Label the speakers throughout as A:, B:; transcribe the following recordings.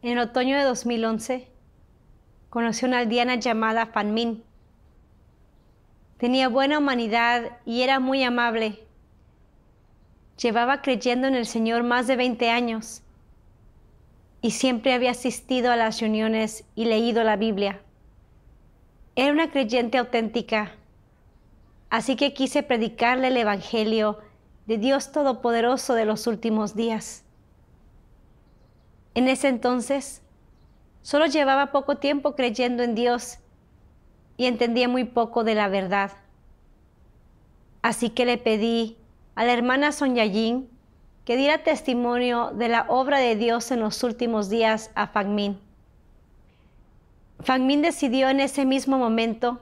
A: En el otoño de 2011, conocí a una aldeana llamada Fan Minh. Tenía buena humanidad y era muy amable. Llevaba creyendo en el Señor más de 20 años y siempre había asistido a las reuniones y leído la Biblia. Era una creyente auténtica, así que quise predicarle el Evangelio de Dios Todopoderoso de los últimos días. En ese entonces, solo llevaba poco tiempo creyendo en Dios y entendía muy poco de la verdad. Así que le pedí a la hermana Sonia Yin que diera testimonio de la obra de Dios en los últimos días a Fan Minh. Fan Minh decidió en ese mismo momento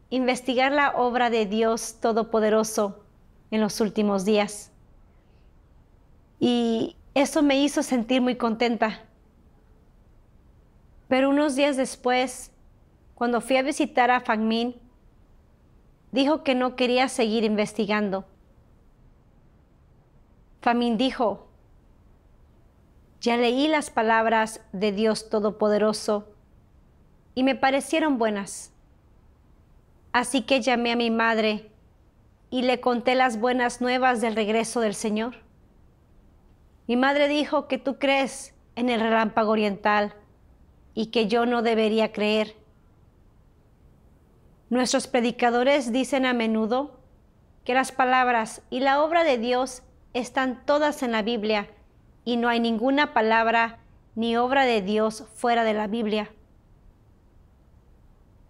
A: investigar la obra de Dios Todopoderoso en los últimos días. Y eso me hizo sentir muy contenta. Pero unos días después, cuando fui a visitar a Fan Minh, dijo que no quería seguir investigando. Fan Minh dijo: ya leí las palabras de Dios Todopoderoso y me parecieron buenas. Así que llamé a mi madre y le conté las buenas nuevas del regreso del Señor. Mi madre dijo que tú crees en el relámpago oriental y que yo no debería creer. Nuestros predicadores dicen a menudo que las palabras y la obra de Dios están todas en la Biblia y no hay ninguna palabra ni obra de Dios fuera de la Biblia.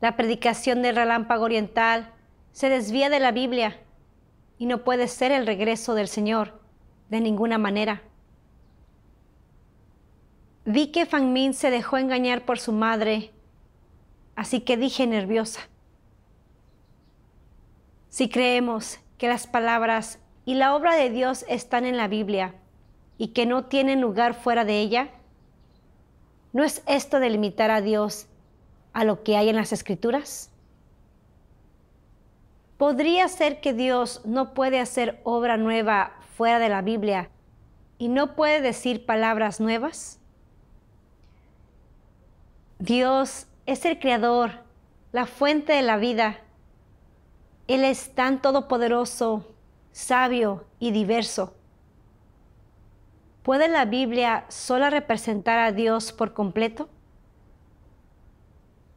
A: La predicación del relámpago oriental se desvía de la Biblia y no puede ser el regreso del Señor de ninguna manera. Vi que Fan Minh se dejó engañar por su madre, así que dije nerviosa: si creemos que las palabras y la obra de Dios están en la Biblia y que no tienen lugar fuera de ella, ¿no es esto de limitar a Dios a lo que hay en las Escrituras? ¿Podría ser que Dios no puede hacer obra nueva fuera de la Biblia y no puede decir palabras nuevas? Dios es el Creador, la fuente de la vida. Él es tan todopoderoso, sabio y diverso. ¿Puede la Biblia sola representar a Dios por completo?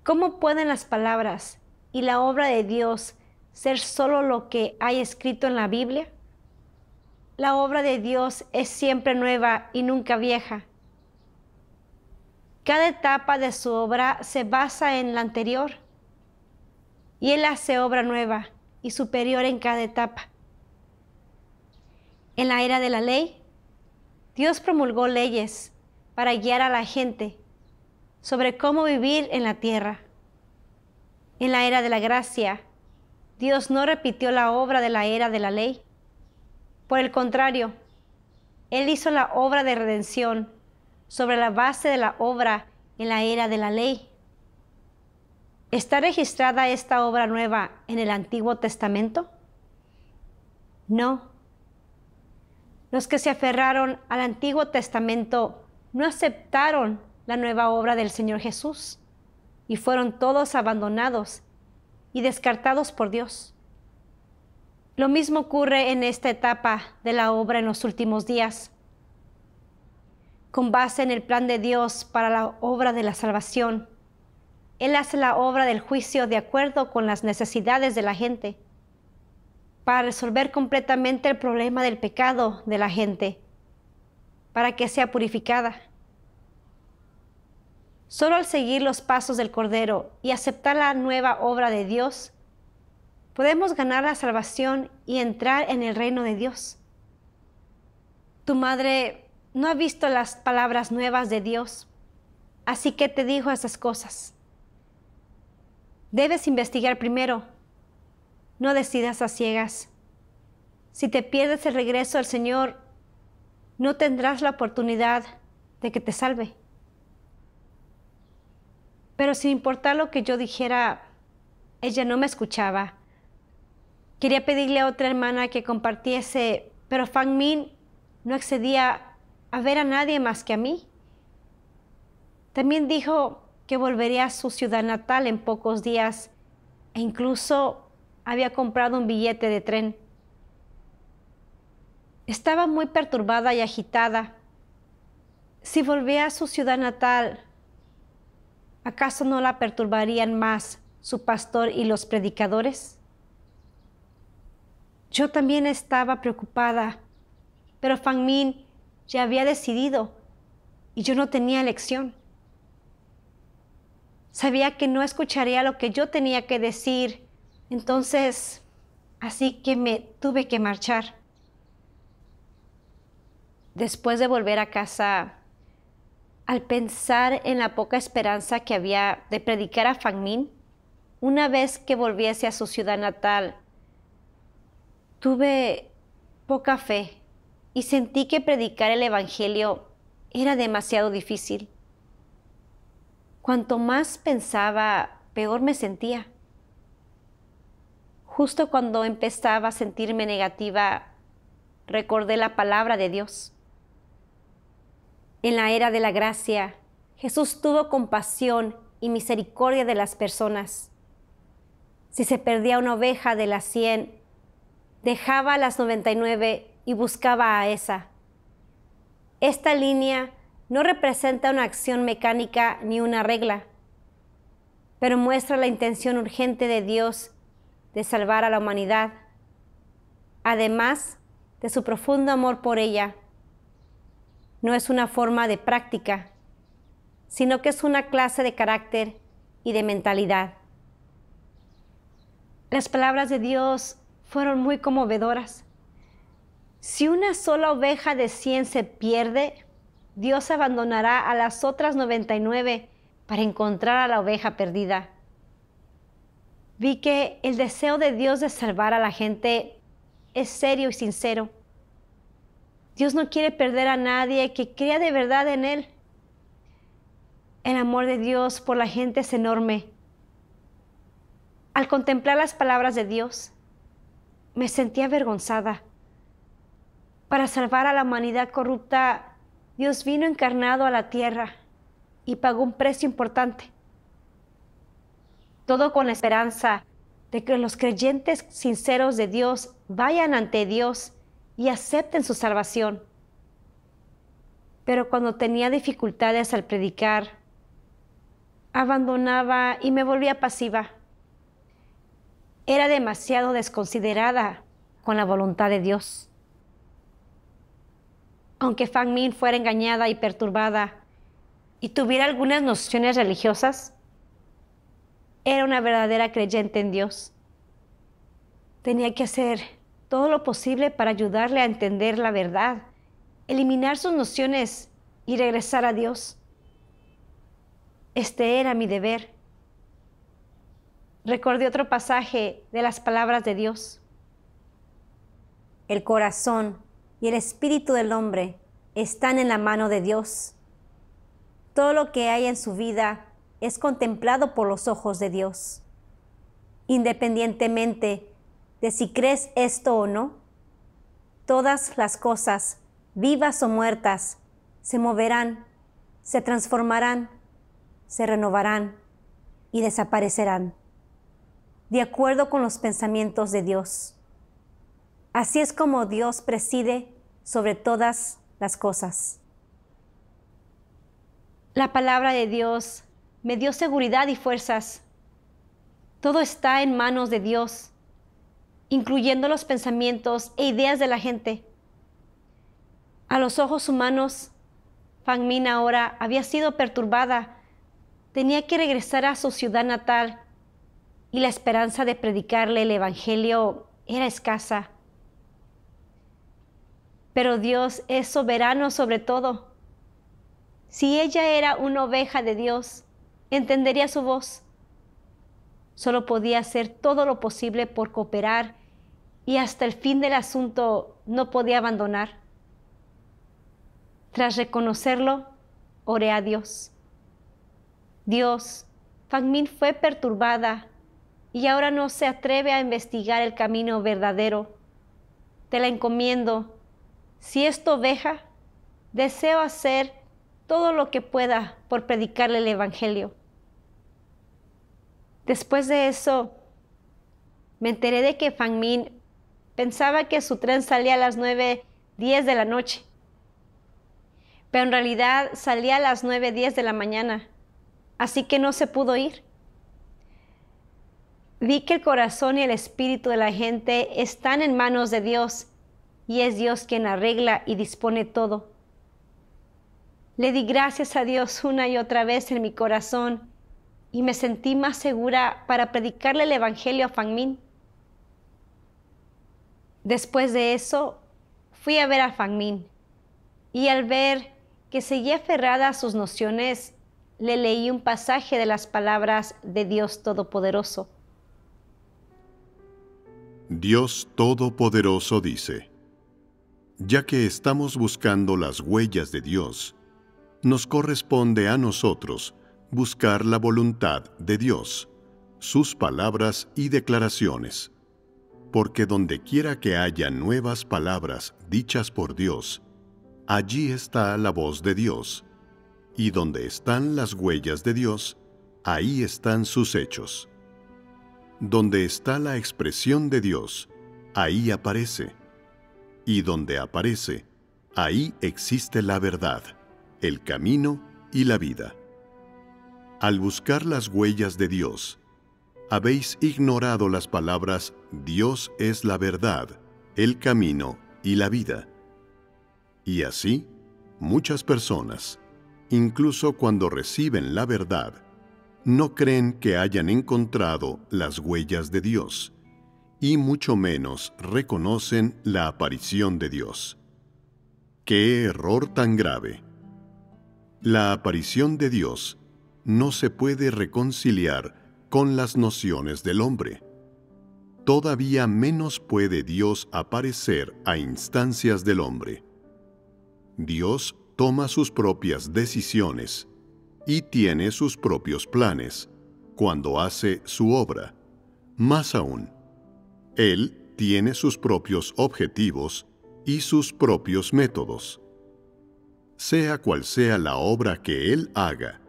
A: ¿Cómo pueden las palabras y la obra de Dios ser solo lo que hay escrito en la Biblia? La obra de Dios es siempre nueva y nunca vieja. Cada etapa de su obra se basa en la anterior, y Él hace obra nueva y superior en cada etapa. En la era de la ley, Dios promulgó leyes para guiar a la gente sobre cómo vivir en la tierra. En la era de la gracia, Dios no repitió la obra de la era de la ley. Por el contrario, Él hizo la obra de redención sobre la base de la obra en la era de la ley. ¿Está registrada esta obra nueva en el Antiguo Testamento? No. Los que se aferraron al Antiguo Testamento no aceptaron la nueva obra del Señor Jesús y fueron todos abandonados y descartados por Dios. Lo mismo ocurre en esta etapa de la obra en los últimos días. Con base en el plan de Dios para la obra de la salvación, Él hace la obra del juicio de acuerdo con las necesidades de la gente, para resolver completamente el problema del pecado de la gente, para que sea purificada. Solo al seguir los pasos del Cordero y aceptar la nueva obra de Dios, podemos ganar la salvación y entrar en el reino de Dios. Tu madre no ha visto las palabras nuevas de Dios, así que te dijo esas cosas. Debes investigar primero. No decidas a ciegas. Si te pierdes el regreso al Señor, no tendrás la oportunidad de que te salve. Pero sin importar lo que yo dijera, ella no me escuchaba. Quería pedirle a otra hermana que compartiese, pero Fan Minh no accedía a ver a nadie más que a mí. También dijo que volvería a su ciudad natal en pocos días e incluso había comprado un billete de tren. Estaba muy perturbada y agitada. Si volvía a su ciudad natal, ¿acaso no la perturbarían más su pastor y los predicadores? Yo también estaba preocupada, pero Fan Min ya había decidido y yo no tenía elección. Sabía que no escucharía lo que yo tenía que decir, entonces, así que me tuve que marchar. Después de volver a casa, al pensar en la poca esperanza que había de predicar a Fan Min, una vez que volviese a su ciudad natal, tuve poca fe y sentí que predicar el Evangelio era demasiado difícil. Cuanto más pensaba, peor me sentía. Justo cuando empezaba a sentirme negativa, recordé la palabra de Dios. En la era de la gracia, Jesús tuvo compasión y misericordia de las personas. Si se perdía una oveja de las 100, dejaba las 99 y buscaba a esa. Esta línea no representa una acción mecánica ni una regla, pero muestra la intención urgente de Dios de salvar a la humanidad, además de su profundo amor por ella. No es una forma de práctica, sino que es una clase de carácter y de mentalidad. Las palabras de Dios fueron muy conmovedoras. Si una sola oveja de 100 se pierde, Dios abandonará a las otras 99 para encontrar a la oveja perdida. Vi que el deseo de Dios de salvar a la gente es serio y sincero. Dios no quiere perder a nadie que crea de verdad en Él. El amor de Dios por la gente es enorme. Al contemplar las palabras de Dios, me sentí avergonzada. Para salvar a la humanidad corrupta, Dios vino encarnado a la tierra y pagó un precio importante. Todo con la esperanza de que los creyentes sinceros de Dios vayan ante Dios y acepten su salvación. Pero cuando tenía dificultades al predicar, abandonaba y me volvía pasiva. Era demasiado desconsiderada con la voluntad de Dios. Aunque Fan Min fuera engañada y perturbada y tuviera algunas nociones religiosas, era una verdadera creyente en Dios. Tenía que hacer todo lo posible para ayudarle a entender la verdad, eliminar sus nociones y regresar a Dios. Este era mi deber. Recordé otro pasaje de las palabras de Dios. El corazón y el espíritu del hombre están en la mano de Dios. Todo lo que hay en su vida es contemplado por los ojos de Dios. Independientemente de si crees esto o no, todas las cosas, vivas o muertas, se moverán, se transformarán, se renovarán y desaparecerán, de acuerdo con los pensamientos de Dios. Así es como Dios preside sobre todas las cosas. La palabra de Dios me dio seguridad y fuerzas. Todo está en manos de Dios, incluyendo los pensamientos e ideas de la gente. A los ojos humanos, Fan Min ahora había sido perturbada. Tenía que regresar a su ciudad natal y la esperanza de predicarle el Evangelio era escasa. Pero Dios es soberano sobre todo. Si ella era una oveja de Dios, entendería su voz. Solo podía hacer todo lo posible por cooperar y hasta el fin del asunto no podía abandonar. Tras reconocerlo, oré a Dios. Dios, Fan Min fue perturbada y ahora no se atreve a investigar el camino verdadero. Te la encomiendo. Si es tu oveja, deseo hacer todo lo que pueda por predicarle el Evangelio. Después de eso, me enteré de que Pham Minh pensaba que su tren salía a las 9:10 de la noche, pero en realidad salía a las 9:10 de la mañana, así que no se pudo ir. Vi que el corazón y el espíritu de la gente están en manos de Dios y es Dios quien arregla y dispone todo. Le di gracias a Dios una y otra vez en mi corazón y me sentí más segura para predicarle el Evangelio a Pham Minh. Después de eso, fui a ver a Pham Minh y al ver que seguía aferrada a sus nociones, le leí un pasaje de las palabras de Dios Todopoderoso.
B: Dios Todopoderoso dice: ya que estamos buscando las huellas de Dios, nos corresponde a nosotros buscar la voluntad de Dios, sus palabras y declaraciones. Porque donde quiera que haya nuevas palabras dichas por Dios, allí está la voz de Dios. Y donde están las huellas de Dios, ahí están sus hechos. Donde está la expresión de Dios, ahí aparece. Y donde aparece, ahí existe la verdad, el camino y la vida. Al buscar las huellas de Dios, habéis ignorado las palabras Dios es la verdad, el camino y la vida. Y así, muchas personas, incluso cuando reciben la verdad, no creen que hayan encontrado las huellas de Dios, y mucho menos reconocen la aparición de Dios. ¡Qué error tan grave! La aparición de Dios no se puede reconciliar con las nociones del hombre. Todavía menos puede Dios aparecer a instancias del hombre. Dios toma sus propias decisiones y tiene sus propios planes cuando hace su obra. Más aún, Él tiene sus propios objetivos y sus propios métodos. Sea cual sea la obra que Él haga,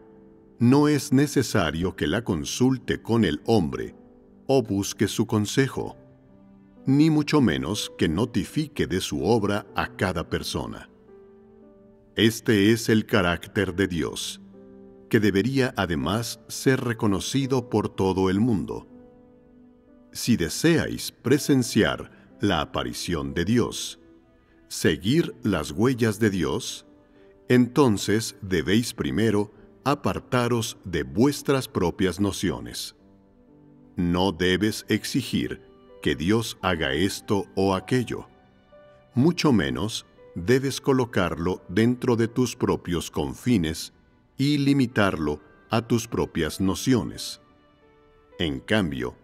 B: no es necesario que la consulte con el hombre o busque su consejo, ni mucho menos que notifique de su obra a cada persona. Este es el carácter de Dios, que debería además ser reconocido por todo el mundo. Si deseáis presenciar la aparición de Dios, seguir las huellas de Dios, entonces debéis primero apartaros de vuestras propias nociones. No debes exigir que Dios haga esto o aquello. Mucho menos debes colocarlo dentro de tus propios confines y limitarlo a tus propias nociones. En cambio,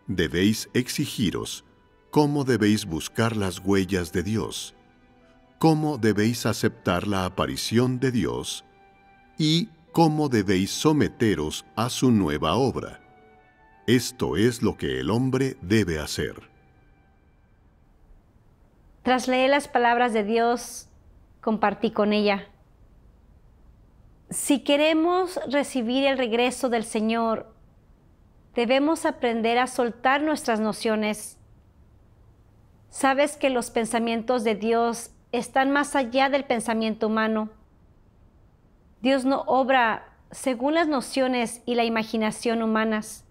B: debéis exigiros cómo debéis buscar las huellas de Dios, cómo debéis aceptar la aparición de Dios y cómo debéis someteros a su nueva obra. Esto es lo que el hombre debe hacer.
A: Tras leer las palabras de Dios, compartí con ella. Si queremos recibir el regreso del Señor, debemos aprender a soltar nuestras nociones. Sabes que los pensamientos de Dios están más allá del pensamiento humano. Dios no obra según las nociones y la imaginación humanas.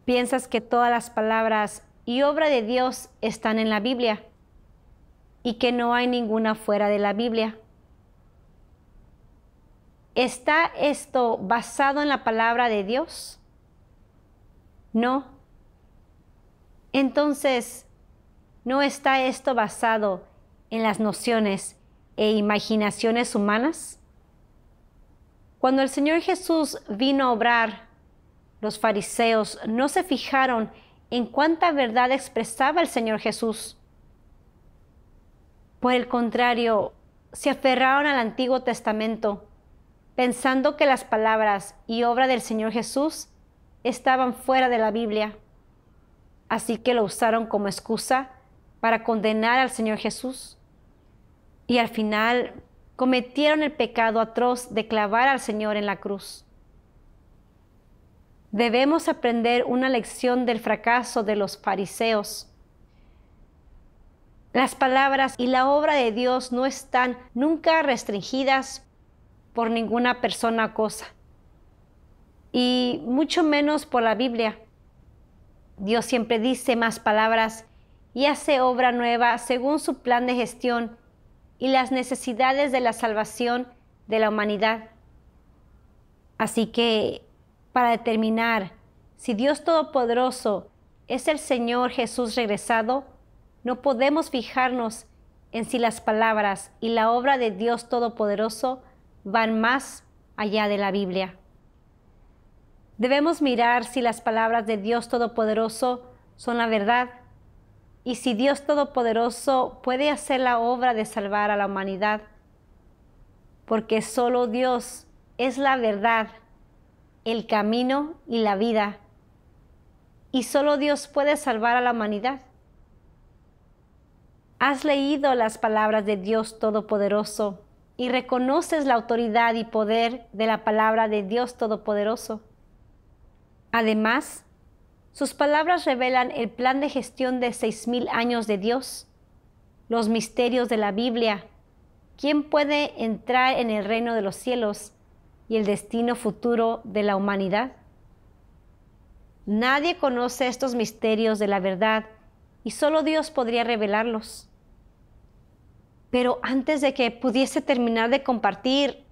A: Piensas que todas las palabras y obra de Dios están en la Biblia y que no hay ninguna fuera de la Biblia. ¿Está esto basado en la palabra de Dios? No. Entonces, ¿no está esto basado en las nociones e imaginaciones humanas? Cuando el Señor Jesús vino a obrar, los fariseos no se fijaron en cuánta verdad expresaba el Señor Jesús. Por el contrario, se aferraron al Antiguo Testamento, pensando que las palabras y obra del Señor Jesús estaban fuera de la Biblia. Así que lo usaron como excusa para condenar al Señor Jesús. Y al final cometieron el pecado atroz de clavar al Señor en la cruz. Debemos aprender una lección del fracaso de los fariseos. Las palabras y la obra de Dios no están nunca restringidas por ninguna persona o cosa, y mucho menos por la Biblia. Dios siempre dice más palabras y hace obra nueva según su plan de gestión y las necesidades de la salvación de la humanidad. Así que, para determinar si Dios Todopoderoso es el Señor Jesús regresado, no podemos fijarnos en si las palabras y la obra de Dios Todopoderoso van más allá de la Biblia. Debemos mirar si las palabras de Dios Todopoderoso son la verdad y si Dios Todopoderoso puede hacer la obra de salvar a la humanidad, porque solo Dios es la verdad, el camino y la vida, y solo Dios puede salvar a la humanidad. ¿Has leído las palabras de Dios Todopoderoso y reconoces la autoridad y poder de la palabra de Dios Todopoderoso? Además, sus palabras revelan el plan de gestión de 6,000 años de Dios, los misterios de la Biblia, quién puede entrar en el reino de los cielos y el destino futuro de la humanidad. Nadie conoce estos misterios de la verdad y solo Dios podría revelarlos. Pero antes de que pudiese terminar de compartir,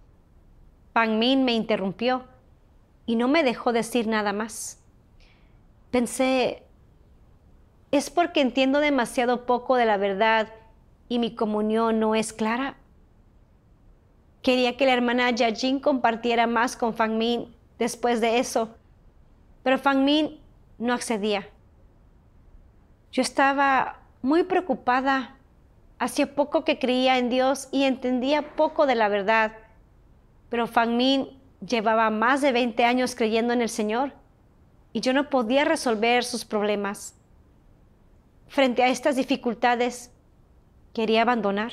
A: Fang Min me interrumpió y no me dejó decir nada más. Pensé, ¿es porque entiendo demasiado poco de la verdad y mi comunión no es clara? Quería que la hermana Yajin compartiera más con Fang Min después de eso, pero Fang Min no accedía. Yo estaba muy preocupada. Hacía poco que creía en Dios y entendía poco de la verdad, pero Fang Min llevaba más de 20 años creyendo en el Señor y yo no podía resolver sus problemas. Frente a estas dificultades, quería abandonar.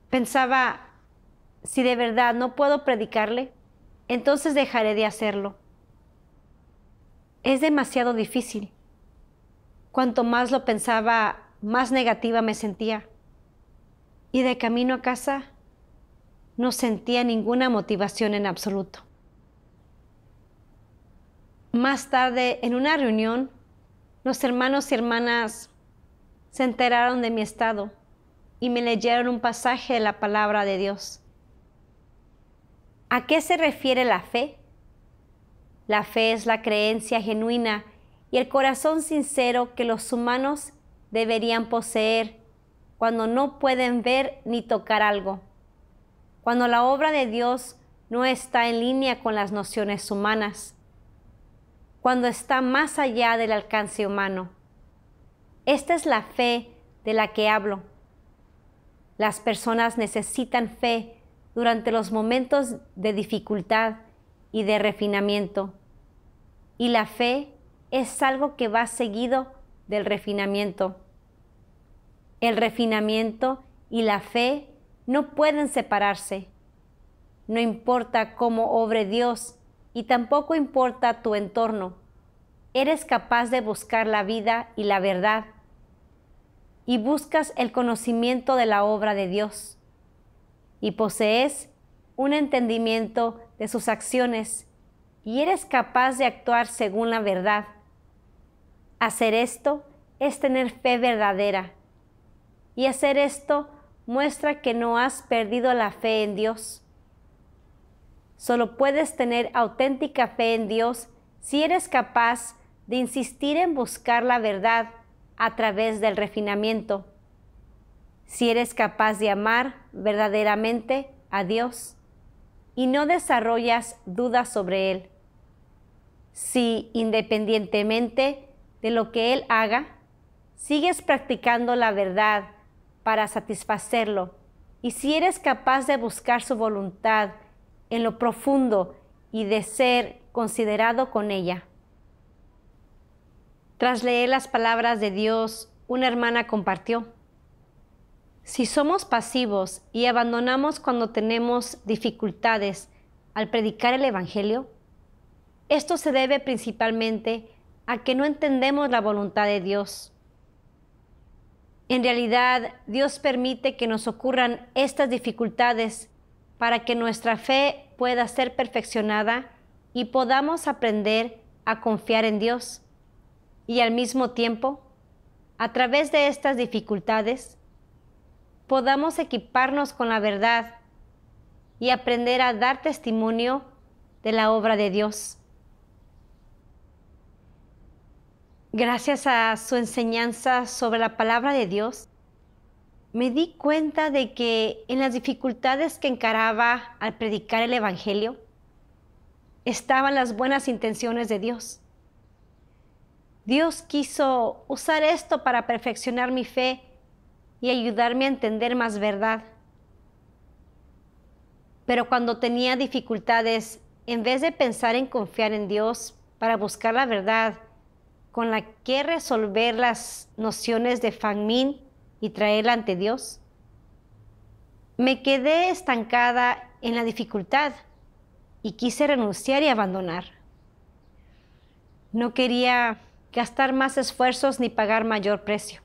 A: Pensaba, si de verdad no puedo predicarle, entonces dejaré de hacerlo. Es demasiado difícil. Cuanto más lo pensaba, más negativa me sentía. Y de camino a casa, no sentía ninguna motivación en absoluto. Más tarde, en una reunión, los hermanos y hermanas se enteraron de mi estado y me leyeron un pasaje de la palabra de Dios. ¿A qué se refiere la fe? La fe es la creencia genuina y el corazón sincero que los humanos deberían poseer cuando no pueden ver ni tocar algo, cuando la obra de Dios no está en línea con las nociones humanas, cuando está más allá del alcance humano. Esta es la fe de la que hablo. Las personas necesitan fe durante los momentos de dificultad y de refinamiento, y la fe es algo que va seguido del refinamiento. El refinamiento y la fe no pueden separarse. No importa cómo obre Dios y tampoco importa tu entorno. Eres capaz de buscar la vida y la verdad y buscas el conocimiento de la obra de Dios y posees un entendimiento de sus acciones y eres capaz de actuar según la verdad. Hacer esto es tener fe verdadera, y hacer esto muestra que no has perdido la fe en Dios. Solo puedes tener auténtica fe en Dios si eres capaz de insistir en buscar la verdad a través del refinamiento, si eres capaz de amar verdaderamente a Dios y no desarrollas dudas sobre Él, si independientemente de lo que Él haga, sigues practicando la verdad para satisfacerlo, y si eres capaz de buscar su voluntad en lo profundo y de ser considerado con ella. Tras leer las palabras de Dios, una hermana compartió: Si somos pasivos y abandonamos cuando tenemos dificultades al predicar el Evangelio, esto se debe principalmente a que no entendemos la voluntad de Dios. En realidad, Dios permite que nos ocurran estas dificultades para que nuestra fe pueda ser perfeccionada y podamos aprender a confiar en Dios. Y al mismo tiempo, a través de estas dificultades, podamos equiparnos con la verdad y aprender a dar testimonio de la obra de Dios. Gracias a su enseñanza sobre la palabra de Dios, me di cuenta de que en las dificultades que encaraba al predicar el Evangelio, estaban las buenas intenciones de Dios. Dios quiso usar esto para perfeccionar mi fe y ayudarme a entender más verdad. Pero cuando tenía dificultades, en vez de pensar en confiar en Dios para buscar la verdad con la que resolver las nociones de Fang Min y traerla ante Dios, me quedé estancada en la dificultad y quise renunciar y abandonar. No quería gastar más esfuerzos ni pagar mayor precio.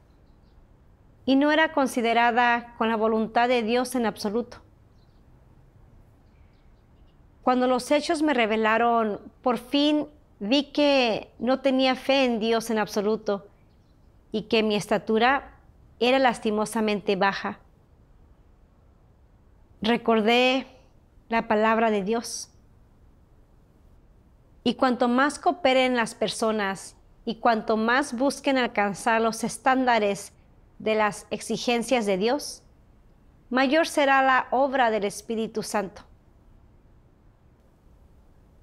A: Y no era considerada con la voluntad de Dios en absoluto. Cuando los hechos me revelaron, por fin vi que no tenía fe en Dios en absoluto y que mi estatura era lastimosamente baja. Recordé la palabra de Dios. Y cuanto más cooperen las personas y cuanto más busquen alcanzar los estándares de las exigencias de Dios, mayor será la obra del Espíritu Santo.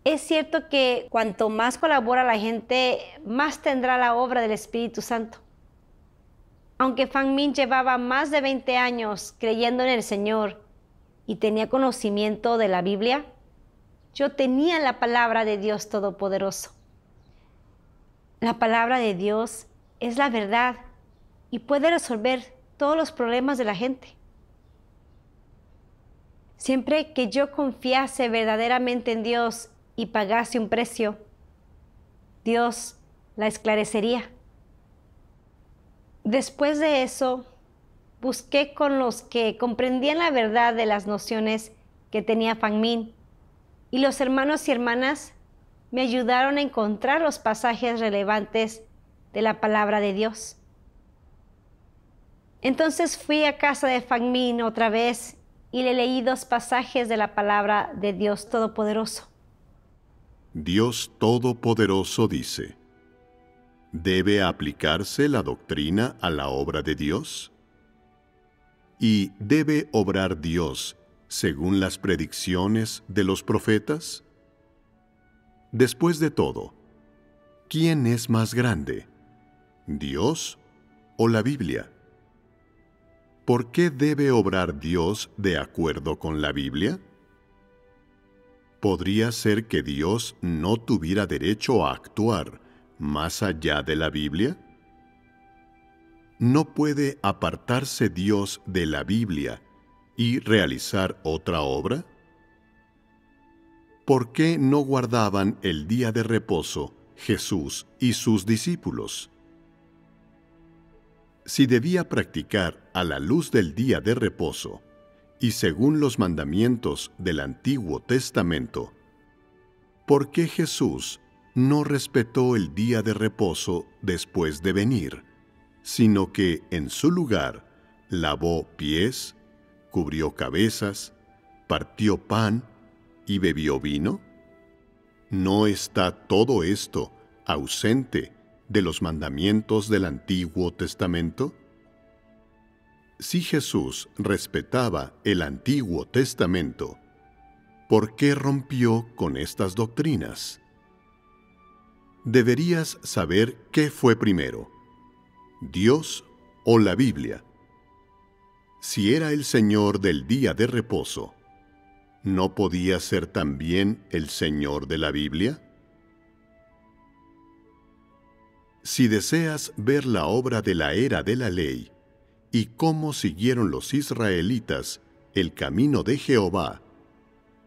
A: Es cierto que cuanto más colabora la gente, más tendrá la obra del Espíritu Santo. Aunque Fang Min llevaba más de 20 años creyendo en el Señor y tenía conocimiento de la Biblia, yo tenía la palabra de Dios Todopoderoso. La palabra de Dios es la verdad y puede resolver todos los problemas de la gente. Siempre que yo confiase verdaderamente en Dios y pagase un precio, Dios la esclarecería. Después de eso, busqué con los que comprendían la verdad de las nociones que tenía Fang Min, y los hermanos y hermanas me ayudaron a encontrar los pasajes relevantes de la palabra de Dios. Entonces fui a casa de Fang Min otra vez y le leí 2 pasajes de la palabra de Dios Todopoderoso.
B: Dios Todopoderoso dice: ¿debe aplicarse la doctrina a la obra de Dios? ¿Y debe obrar Dios según las predicciones de los profetas? Después de todo, ¿quién es más grande, Dios o la Biblia? ¿Por qué debe obrar Dios de acuerdo con la Biblia? ¿Podría ser que Dios no tuviera derecho a actuar más allá de la Biblia? ¿No puede apartarse Dios de la Biblia y realizar otra obra? ¿Por qué no guardaban el día de reposo Jesús y sus discípulos? Si debía practicar a la luz del día de reposo y según los mandamientos del Antiguo Testamento, ¿por qué Jesús no respetó el día de reposo después de venir, sino que en su lugar lavó pies, cubrió cabezas, partió pan y bebió vino? ¿No está todo esto ausente de los mandamientos del Antiguo Testamento? Si Jesús respetaba el Antiguo Testamento, ¿por qué rompió con estas doctrinas? Deberías saber qué fue primero, Dios o la Biblia. Si era el Señor del día de reposo, ¿no podía ser también el Señor de la Biblia? Si deseas ver la obra de la era de la ley y cómo siguieron los israelitas el camino de Jehová,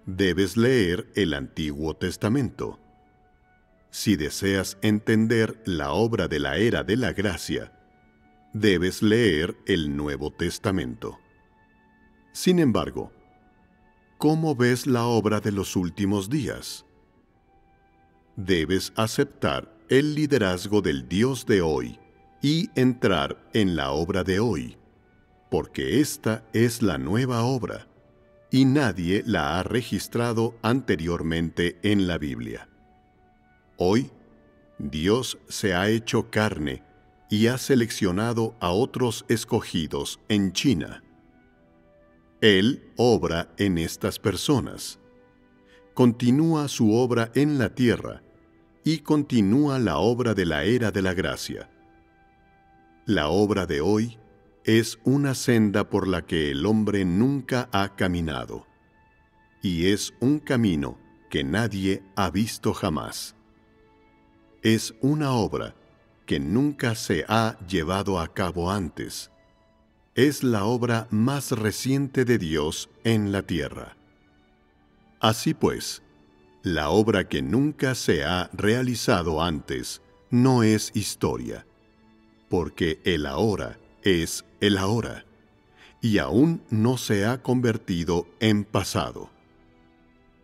B: debes leer el Antiguo Testamento. Si deseas entender la obra de la era de la gracia, debes leer el Nuevo Testamento. Sin embargo, ¿cómo ves la obra de los últimos días? Debes aceptar el liderazgo del Dios de hoy y entrar en la obra de hoy, porque esta es la nueva obra, y nadie la ha registrado anteriormente en la Biblia. Hoy, Dios se ha hecho carne y ha seleccionado a otros escogidos en China. Él obra en estas personas. Continúa su obra en la tierra y continúa la obra de la era de la gracia. La obra de hoy es una senda por la que el hombre nunca ha caminado, y es un camino que nadie ha visto jamás. Es una obra que nunca se ha llevado a cabo antes. Es la obra más reciente de Dios en la tierra. Así pues, la obra que nunca se ha realizado antes no es historia, porque el ahora es el ahora, y aún no se ha convertido en pasado.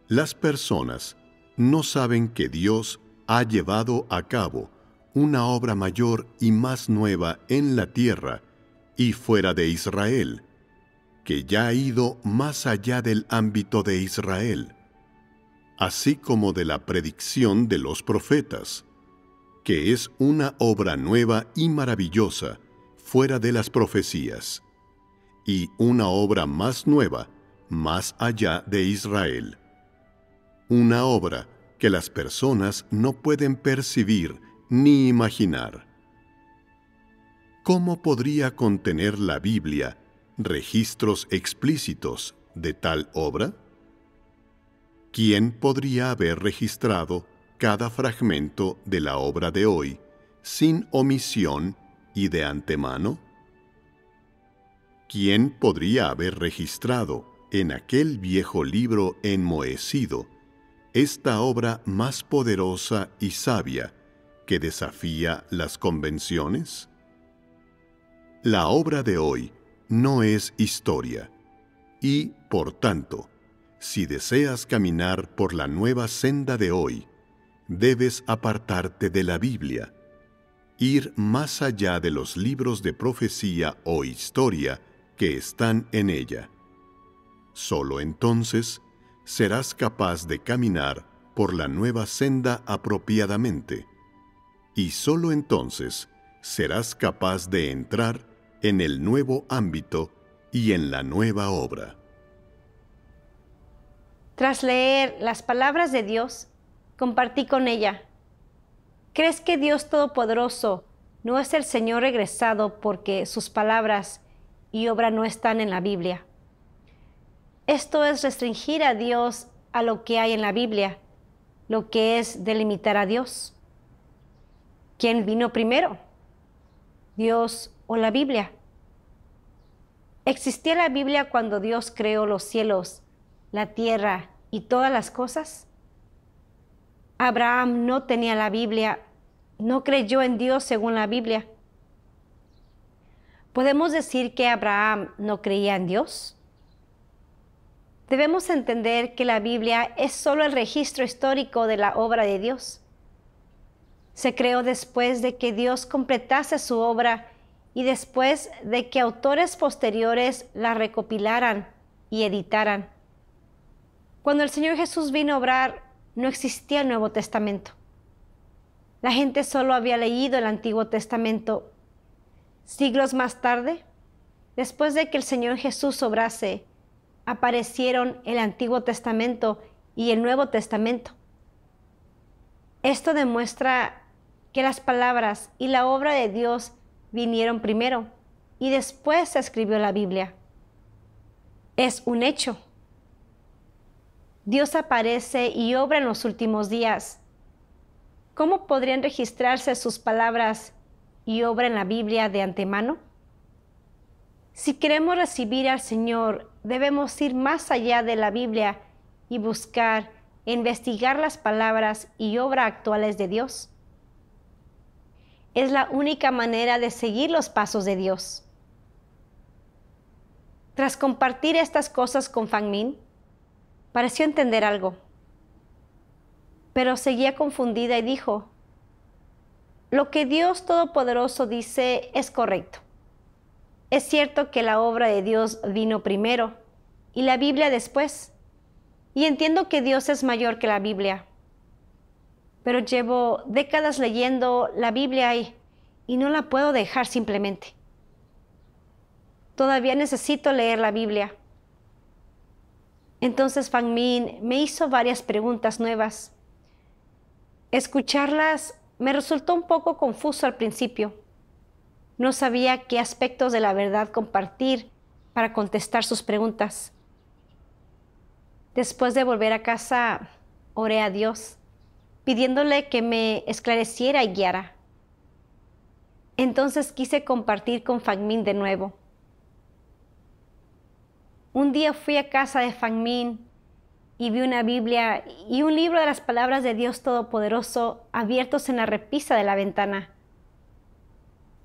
B: Las personas no saben que Dios ha llevado a cabo una obra mayor y más nueva en la tierra y fuera de Israel, que ya ha ido más allá del ámbito de Israel, así como de la predicción de los profetas, que es una obra nueva y maravillosa fuera de las profecías, y una obra más nueva más allá de Israel. Una obra que las personas no pueden percibir ni imaginar. ¿Cómo podría contener la Biblia registros explícitos de tal obra? ¿Quién podría haber registrado cada fragmento de la obra de hoy sin omisión y de antemano? ¿Quién podría haber registrado en aquel viejo libro enmohecido esta obra más poderosa y sabia que desafía las convenciones? La obra de hoy no es historia, y, por tanto, si deseas caminar por la nueva senda de hoy, debes apartarte de la Biblia, ir más allá de los libros de profecía o historia que están en ella. Solo entonces serás capaz de caminar por la nueva senda apropiadamente, y solo entonces serás capaz de entrar en el nuevo ámbito y en la nueva obra.
A: Tras leer las palabras de Dios, compartí con ella: ¿crees que Dios Todopoderoso no es el Señor regresado porque sus palabras y obra no están en la Biblia? Esto es restringir a Dios a lo que hay en la Biblia, lo que es delimitar a Dios. ¿Quién vino primero? ¿Dios o la Biblia? ¿Existía la Biblia cuando Dios creó los cielos, la tierra y todas las cosas? Abraham no tenía la Biblia, no creyó en Dios según la Biblia. ¿Podemos decir que Abraham no creía en Dios? Debemos entender que la Biblia es solo el registro histórico de la obra de Dios. Se creó después de que Dios completase su obra y después de que autores posteriores la recopilaran y editaran. Cuando el Señor Jesús vino a obrar, no existía el Nuevo Testamento. La gente solo había leído el Antiguo Testamento. Siglos más tarde, después de que el Señor Jesús obrase, aparecieron el Antiguo Testamento y el Nuevo Testamento. Esto demuestra que las palabras y la obra de Dios vinieron primero y después se escribió la Biblia. Es un hecho. Dios aparece y obra en los últimos días. ¿Cómo podrían registrarse sus palabras y obra en la Biblia de antemano? Si queremos recibir al Señor, debemos ir más allá de la Biblia y buscar e investigar las palabras y obras actuales de Dios. Es la única manera de seguir los pasos de Dios. Tras compartir estas cosas con Fan Min, pareció entender algo, pero seguía confundida y dijo: lo que Dios Todopoderoso dice es correcto. Es cierto que la obra de Dios vino primero y la Biblia después, y entiendo que Dios es mayor que la Biblia, pero llevo décadas leyendo la Biblia y no la puedo dejar simplemente. Todavía necesito leer la Biblia. Entonces Fan Min me hizo varias preguntas nuevas. Escucharlas me resultó un poco confuso al principio. No sabía qué aspectos de la verdad compartir para contestar sus preguntas. Después de volver a casa, oré a Dios, pidiéndole que me esclareciera y guiara. Entonces quise compartir con Fan Min de nuevo. Un día fui a casa de Fan Min y vi una Biblia y un libro de las palabras de Dios Todopoderoso abiertos en la repisa de la ventana.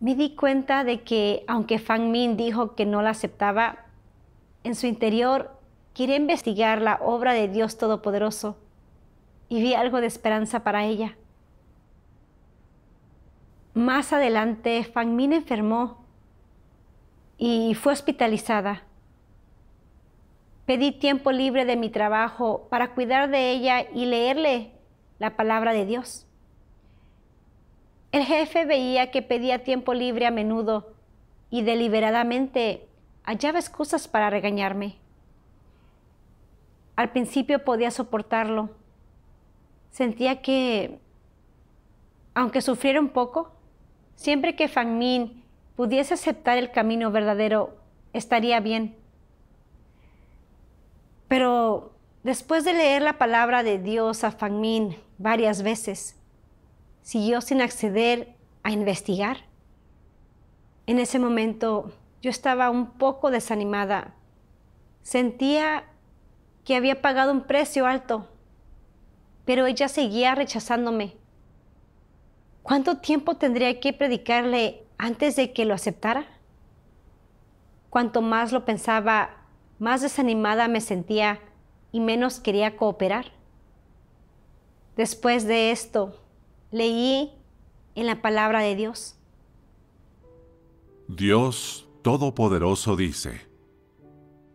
A: Me di cuenta de que, aunque Fan Min dijo que no la aceptaba, en su interior quería investigar la obra de Dios Todopoderoso y vi algo de esperanza para ella. Más adelante, Fan Min enfermó y fue hospitalizada. Pedí tiempo libre de mi trabajo para cuidar de ella y leerle la palabra de Dios. El jefe veía que pedía tiempo libre a menudo y deliberadamente hallaba excusas para regañarme. Al principio podía soportarlo. Sentía que, aunque sufriera un poco, siempre que Fan Min pudiese aceptar el camino verdadero, estaría bien. Pero después de leer la palabra de Dios a Fan Min varias veces, siguió sin acceder a investigar. En ese momento yo estaba un poco desanimada. Sentía que había pagado un precio alto, pero ella seguía rechazándome. ¿Cuánto tiempo tendría que predicarle antes de que lo aceptara? Cuanto más lo pensaba, más desanimada me sentía y menos quería cooperar. Después de esto, leí en la palabra de Dios:
C: Dios Todopoderoso dice: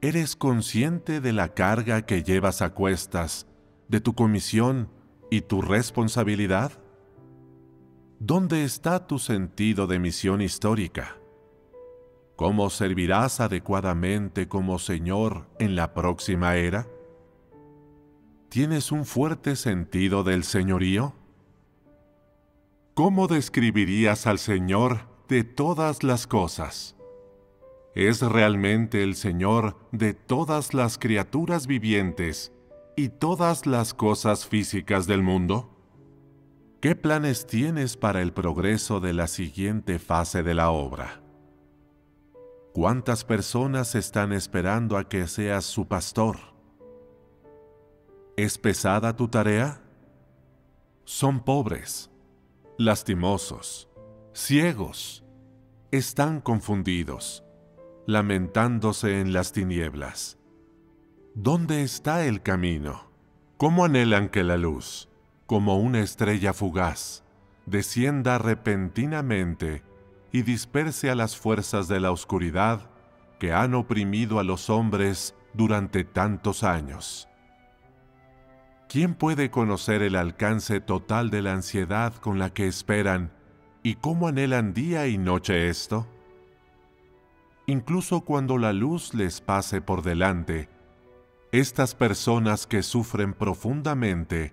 C: ¿eres consciente de la carga que llevas a cuestas, de tu comisión y tu responsabilidad? ¿Dónde está tu sentido de misión histórica? ¿Cómo servirás adecuadamente como Señor en la próxima era? ¿Tienes un fuerte sentido del señorío? ¿Cómo describirías al Señor de todas las cosas? ¿Es realmente el Señor de todas las criaturas vivientes y todas las cosas físicas del mundo? ¿Qué planes tienes para el progreso de la siguiente fase de la obra? ¿Cuántas personas están esperando a que seas su pastor? ¿Es pesada tu tarea? Son pobres, lastimosos, ciegos, están confundidos, lamentándose en las tinieblas. ¿Dónde está el camino? ¿Cómo anhelan que la luz, como una estrella fugaz, descienda repentinamente y disperse a las fuerzas de la oscuridad que han oprimido a los hombres durante tantos años? ¿Quién puede conocer el alcance total de la ansiedad con la que esperan y cómo anhelan día y noche esto? Incluso cuando la luz les pase por delante, estas personas que sufren profundamente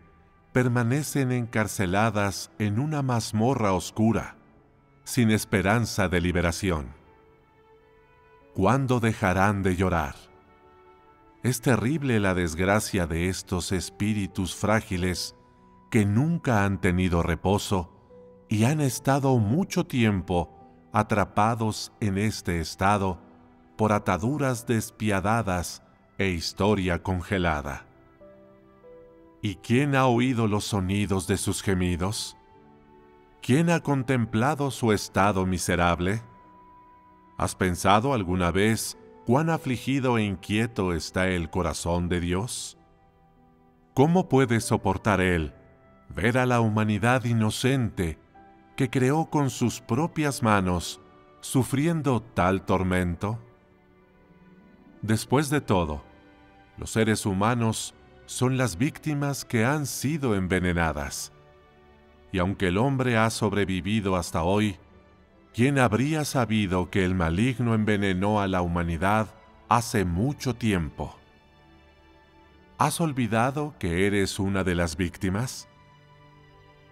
C: permanecen encarceladas en una mazmorra oscura, sin esperanza de liberación. ¿Cuándo dejarán de llorar? Es terrible la desgracia de estos espíritus frágiles que nunca han tenido reposo y han estado mucho tiempo atrapados en este estado por ataduras despiadadas e historia congelada. ¿Y quién ha oído los sonidos de sus gemidos? ¿Quién ha contemplado su estado miserable? ¿Has pensado alguna vez cuán afligido e inquieto está el corazón de Dios? ¿Cómo puede soportar Él ver a la humanidad inocente que creó con sus propias manos, sufriendo tal tormento? Después de todo, los seres humanos son las víctimas que han sido envenenadas. Y aunque el hombre ha sobrevivido hasta hoy, ¿quién habría sabido que el maligno envenenó a la humanidad hace mucho tiempo? ¿Has olvidado que eres una de las víctimas?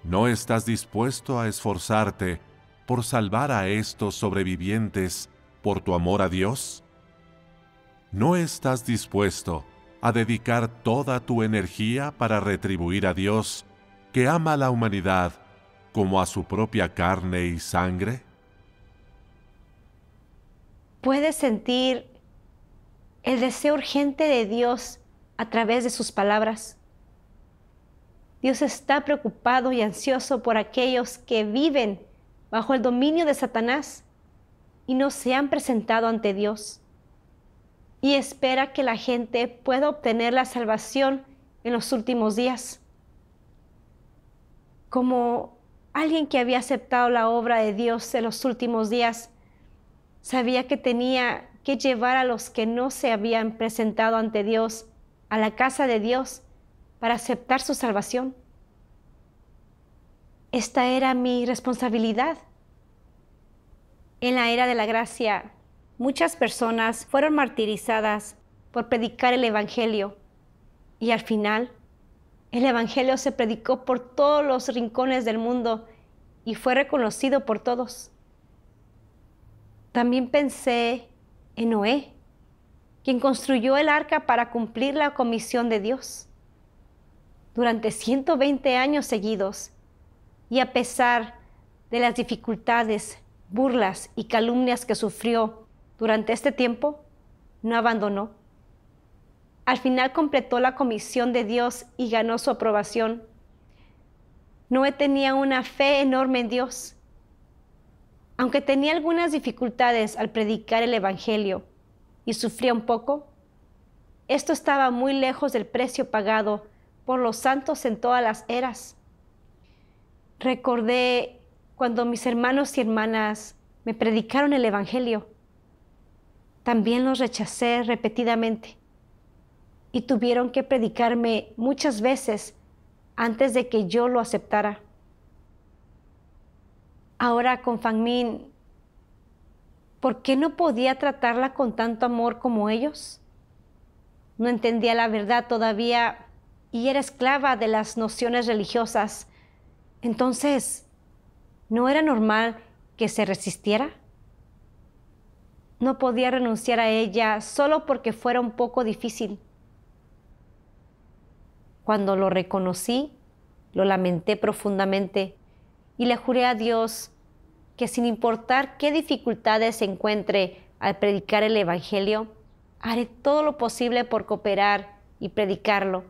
C: ¿No estás dispuesto a esforzarte por salvar a estos sobrevivientes por tu amor a Dios? ¿No estás dispuesto a dedicar toda tu energía para retribuir a Dios, que ama a la humanidad como a su propia carne y sangre?
A: Puedes sentir el deseo urgente de Dios a través de sus palabras. Dios está preocupado y ansioso por aquellos que viven bajo el dominio de Satanás y no se han presentado ante Dios. Y espera que la gente pueda obtener la salvación en los últimos días. Como alguien que había aceptado la obra de Dios en los últimos días, sabía que tenía que llevar a los que no se habían presentado ante Dios a la casa de Dios para aceptar su salvación. Esta era mi responsabilidad. En la era de la gracia, muchas personas fueron martirizadas por predicar el Evangelio, y al final, el Evangelio se predicó por todos los rincones del mundo y fue reconocido por todos. También pensé en Noé, quien construyó el arca para cumplir la comisión de Dios. Durante 120 años seguidos, y a pesar de las dificultades, burlas y calumnias que sufrió durante este tiempo, no abandonó. Al final completó la comisión de Dios y ganó su aprobación. Noé tenía una fe enorme en Dios. Aunque tenía algunas dificultades al predicar el Evangelio y sufría un poco, esto estaba muy lejos del precio pagado por los santos en todas las eras. Recordé cuando mis hermanos y hermanas me predicaron el Evangelio. También los rechacé repetidamente y tuvieron que predicarme muchas veces antes de que yo lo aceptara. Ahora con Phang Minh, ¿por qué no podía tratarla con tanto amor como ellos? No entendía la verdad todavía y era esclava de las nociones religiosas. Entonces, ¿no era normal que se resistiera? No podía renunciar a ella solo porque fuera un poco difícil. Cuando lo reconocí, lo lamenté profundamente y le juré a Dios que sin importar qué dificultades encuentre al predicar el Evangelio, haré todo lo posible por cooperar y predicarlo.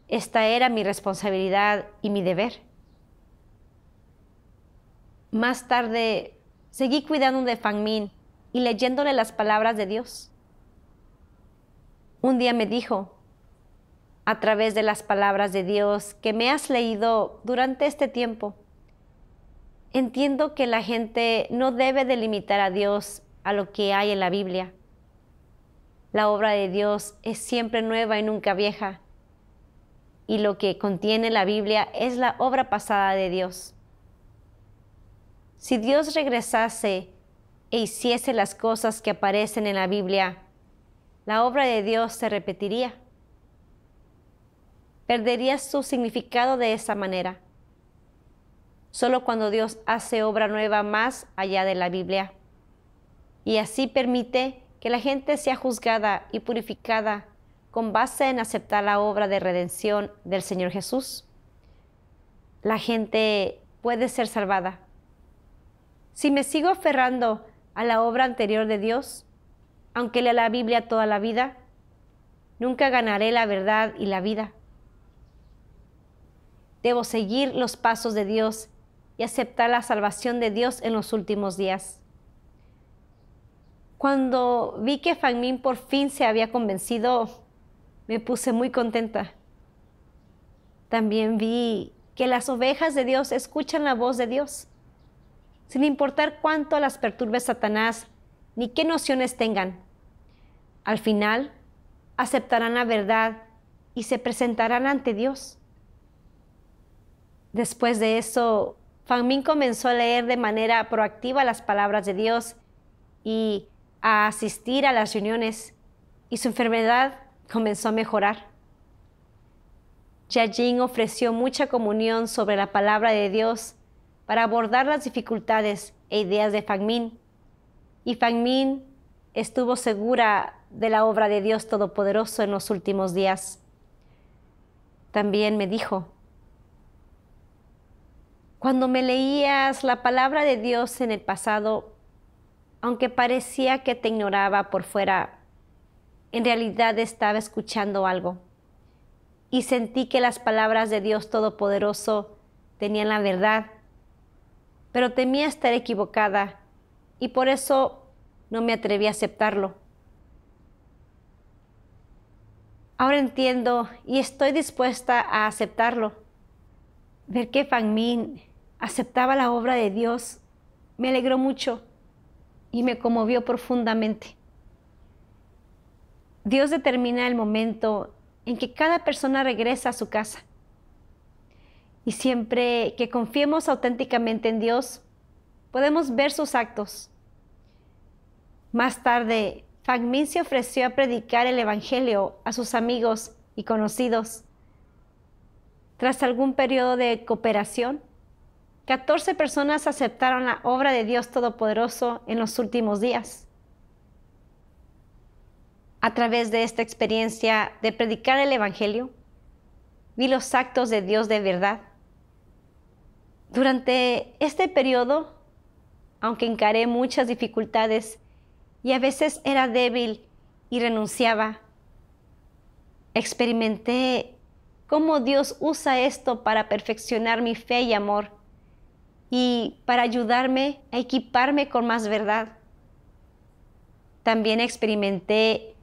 A: Esta era mi responsabilidad y mi deber. Más tarde, seguí cuidando de Phang Minh y leyéndole las palabras de Dios. Un día me dijo, a través de las palabras de Dios que me has leído durante este tiempo, entiendo que la gente no debe delimitar a Dios a lo que hay en la Biblia. La obra de Dios es siempre nueva y nunca vieja, y lo que contiene la Biblia es la obra pasada de Dios. Si Dios regresase e hiciese las cosas que aparecen en la Biblia, la obra de Dios se repetiría. Perdería su significado de esa manera. Solo cuando Dios hace obra nueva más allá de la Biblia, y así permite que la gente sea juzgada y purificada con base en aceptar la obra de redención del Señor Jesús, la gente puede ser salvada. Si me sigo aferrando a la obra anterior de Dios, aunque lea la Biblia toda la vida, nunca ganaré la verdad y la vida. Debo seguir los pasos de Dios y aceptar la salvación de Dios en los últimos días. Cuando vi que Fan Min por fin se había convencido, me puse muy contenta. También vi que las ovejas de Dios escuchan la voz de Dios, sin importar cuánto las perturbe Satanás ni qué nociones tengan. Al final, aceptarán la verdad y se presentarán ante Dios. Después de eso, Fan Min comenzó a leer de manera proactiva las palabras de Dios y a asistir a las reuniones, y su enfermedad comenzó a mejorar. Jiajing ofreció mucha comunión sobre la palabra de Dios para abordar las dificultades e ideas de Fan Min, y Fan Min estuvo segura de la obra de Dios Todopoderoso en los últimos días. También me dijo: cuando me leías la palabra de Dios en el pasado, aunque parecía que te ignoraba por fuera, en realidad estaba escuchando algo. Y sentí que las palabras de Dios Todopoderoso tenían la verdad, pero temía estar equivocada y por eso no me atreví a aceptarlo. Ahora entiendo y estoy dispuesta a aceptarlo. Ver que Fan Min aceptaba la obra de Dios me alegró mucho y me conmovió profundamente. Dios determina el momento en que cada persona regresa a su casa. Y siempre que confiemos auténticamente en Dios, podemos ver sus actos. Más tarde, Fan Min se ofreció a predicar el Evangelio a sus amigos y conocidos. Tras algún periodo de cooperación, 14 personas aceptaron la obra de Dios Todopoderoso en los últimos días. A través de esta experiencia de predicar el Evangelio, vi los actos de Dios de verdad. Durante este periodo, aunque encaré muchas dificultades y a veces era débil y renunciaba, experimenté cómo Dios usa esto para perfeccionar mi fe y amor y para ayudarme a equiparme con más verdad. También experimenté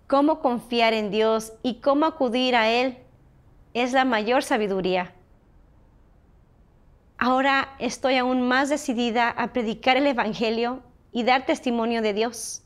A: cómo confiar en Dios y cómo acudir a Él es la mayor sabiduría. Ahora estoy aún más decidida a predicar el Evangelio y dar testimonio de Dios.